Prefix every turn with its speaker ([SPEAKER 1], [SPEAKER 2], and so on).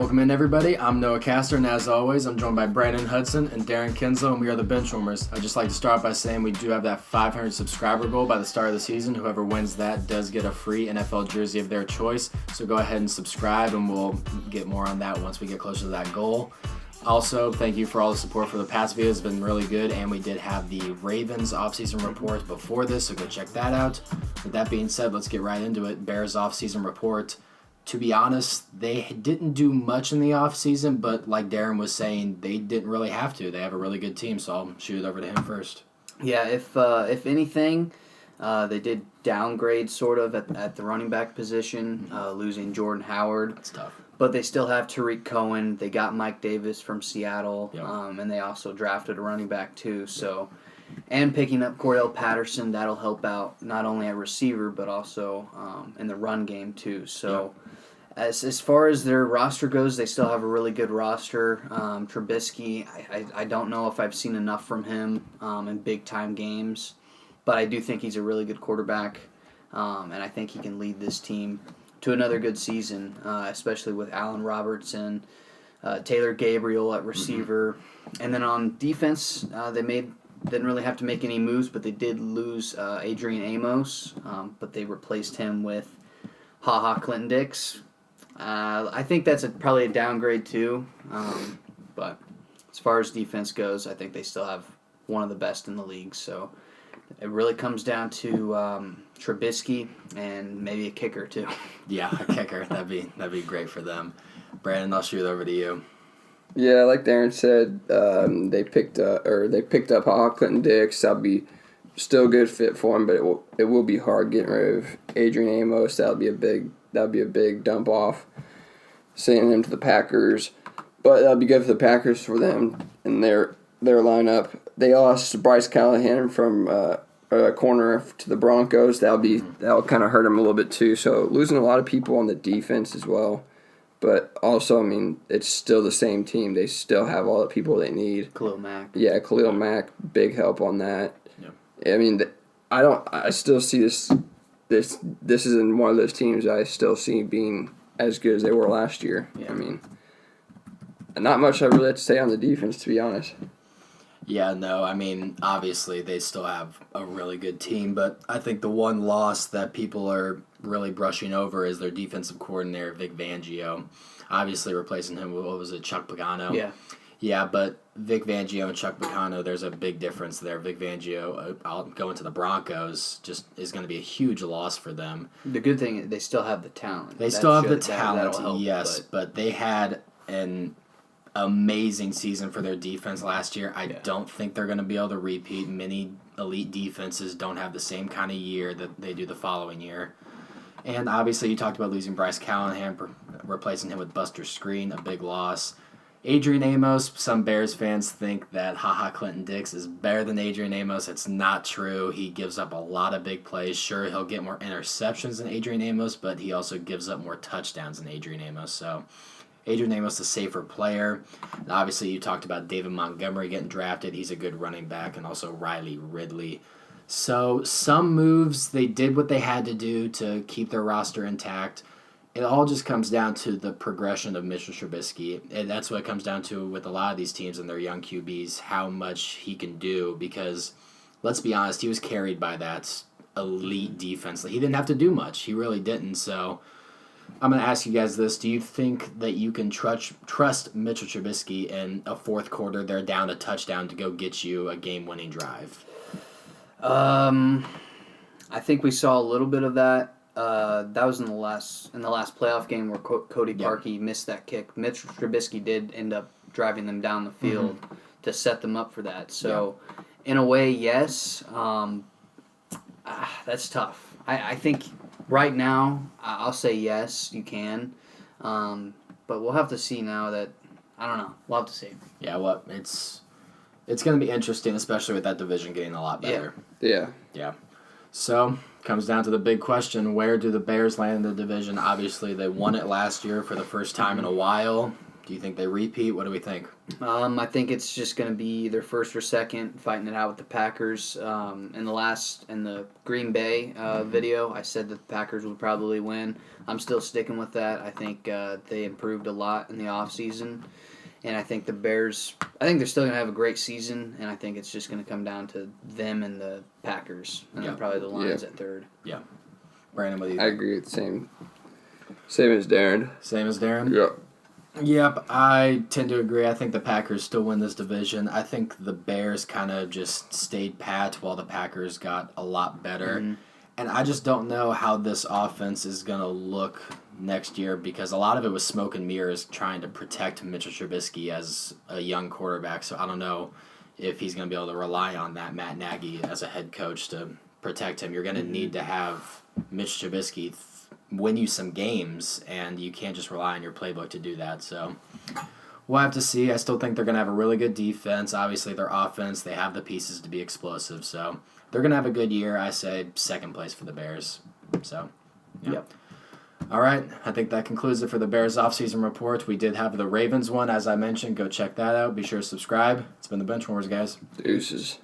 [SPEAKER 1] Welcome in, everybody. I'm Noah Castor, and as always, I'm joined by Brandon Hudson and Darren Kinslow, and we are the Benchwarmers. I'd just like to start by saying we do have that 500 subscriber goal by the start of the season. Whoever wins that does get a free NFL jersey of their choice, so go ahead and subscribe, and we'll get more on that once we get closer to that goal. Also, thank you for all the support for the past videos. It's been really good, and we did have the Ravens offseason report before this, so go check that out. With that being said, let's get right into it. Bears offseason report. To be honest, they didn't do much in the offseason, but like Darren was saying, they didn't really have to. They have a really good team, so I'll shoot it over to him first.
[SPEAKER 2] Yeah, if anything, they did downgrade sort of at the running back position, losing Jordan Howard.
[SPEAKER 1] That's tough.
[SPEAKER 2] But they still have Tariq Cohen. They got Mike Davis from Seattle,
[SPEAKER 1] Yep.
[SPEAKER 2] And they also drafted a running back too. So, and picking up Cordell Patterson, that'll help out not only at receiver but also in the run game too. So. Yep. As far as their roster goes, they still have a really good roster. Trubisky, I don't know if I've seen enough from him in big-time games, but I do think he's a really good quarterback, and I think he can lead this team to another good season, especially with Allen Robertson, Taylor Gabriel at receiver. Mm-hmm. And then on defense, they didn't really have to make any moves, but they did lose Adrian Amos, but they replaced him with Clinton-Dix. I think that's probably a downgrade too, but as far as defense goes, I think they still have one of the best in the league. So it really comes down to Trubisky and maybe a kicker too.
[SPEAKER 1] Yeah, a kicker. That'd be great for them. Brandon, I'll shoot it over to you.
[SPEAKER 3] Yeah, like Darren said, they picked up Clinton-Dix. That'll be still a good fit for him, but it will be hard getting rid of Adrian Amos. That'll be a big dump off, sending him to the Packers. But that'll be good for the Packers for them and their lineup. They lost Bryce Callahan from a corner to the Broncos. That'll kind of hurt them a little bit too. So losing a lot of people on the defense as well. But also, I mean, it's still the same team. They still have all the people they need.
[SPEAKER 2] Khalil Mack.
[SPEAKER 3] Yeah, Khalil Mack, big help on that.
[SPEAKER 1] Yeah.
[SPEAKER 3] I mean, I still see this. This isn't one of those teams I still see being as good as they were last year. Yeah. I mean, not much I really have to say on the defense, to be honest.
[SPEAKER 1] Yeah, no, I mean, obviously they still have a really good team, but I think the one loss that people are really brushing over is their defensive coordinator, Vic Fangio. Obviously replacing him with, what was it, Chuck Pagano?
[SPEAKER 2] Yeah.
[SPEAKER 1] Yeah, but Vic Fangio and Chuck Pagano, there's a big difference there. Vic Fangio, going to the Broncos, just is going to be a huge loss for them.
[SPEAKER 2] The good thing is they still have the talent.
[SPEAKER 1] They still have the talent, yes, but they had an amazing season for their defense last year. I don't think they're going to be able to repeat. Many elite defenses don't have the same kind of year that they do the following year. And obviously you talked about losing Bryce Callahan, replacing him with Buster Screen, a big loss. Adrian Amos, some Bears fans think that Clinton-Dix is better than Adrian Amos. It's not true. He gives up a lot of big plays. Sure, he'll get more interceptions than Adrian Amos, but he also gives up more touchdowns than Adrian Amos. So Adrian Amos, a safer player. And obviously, you talked about David Montgomery getting drafted. He's a good running back, and also Riley Ridley. So some moves, they did what they had to do to keep their roster intact. It all just comes down to the progression of Mitchell Trubisky. And that's what it comes down to with a lot of these teams and their young QBs, how much he can do. Because, let's be honest, he was carried by that elite defense. He didn't have to do much. He really didn't. So I'm going to ask you guys this. Do you think that you can trust Mitchell Trubisky in a fourth quarter? They're down a touchdown to go get you a game-winning drive.
[SPEAKER 2] I think we saw a little bit of that. That was in the last playoff game where Cody Parkey missed that kick. Mitchell Trubisky did end up driving them down the field to set them up for that. So, in a way, yes. That's tough. I think right now, I'll say yes, you can. But we'll have to see now that, I don't know. We'll have to see.
[SPEAKER 1] Yeah, well, it's going to be interesting, especially with that division getting a lot better.
[SPEAKER 3] Yeah.
[SPEAKER 1] So, comes down to the big question, where do the Bears land in the division? Obviously, they won it last year for the first time in a while. Do you think they repeat? What do we think?
[SPEAKER 2] I think it's just going to be either first or second, fighting it out with the Packers. In the Green Bay video, I said that the Packers would probably win. I'm still sticking with that. I think they improved a lot in the offseason. And I think the Bears, they're still going to have a great season, and I think it's just going to come down to them and the Packers, and then probably the Lions at third.
[SPEAKER 1] Yeah. Brandon, what do you
[SPEAKER 3] think? I agree with the same as Darren.
[SPEAKER 1] Same as Darren?
[SPEAKER 3] Yeah.
[SPEAKER 1] Yep, I tend to agree. I think the Packers still win this division. I think the Bears kind of just stayed pat while the Packers got a lot better. Mm-hmm. And I just don't know how this offense is going to look next year because a lot of it was smoke and mirrors trying to protect Mitchell Trubisky as a young quarterback. So I don't know if he's going to be able to rely on that Matt Nagy as a head coach to protect him. You're going to need to have Mitch Trubisky win you some games, and you can't just rely on your playbook to do that. So we'll have to see. I still think they're going to have a really good defense. Obviously, their offense, they have the pieces to be explosive. So they're going to have a good year. I say second place for the Bears. So, yeah. Yep. All right. I think that concludes it for the Bears offseason report. We did have the Ravens one, as I mentioned. Go check that out. Be sure to subscribe. It's been the Benchwarmers, guys.
[SPEAKER 3] Deuces.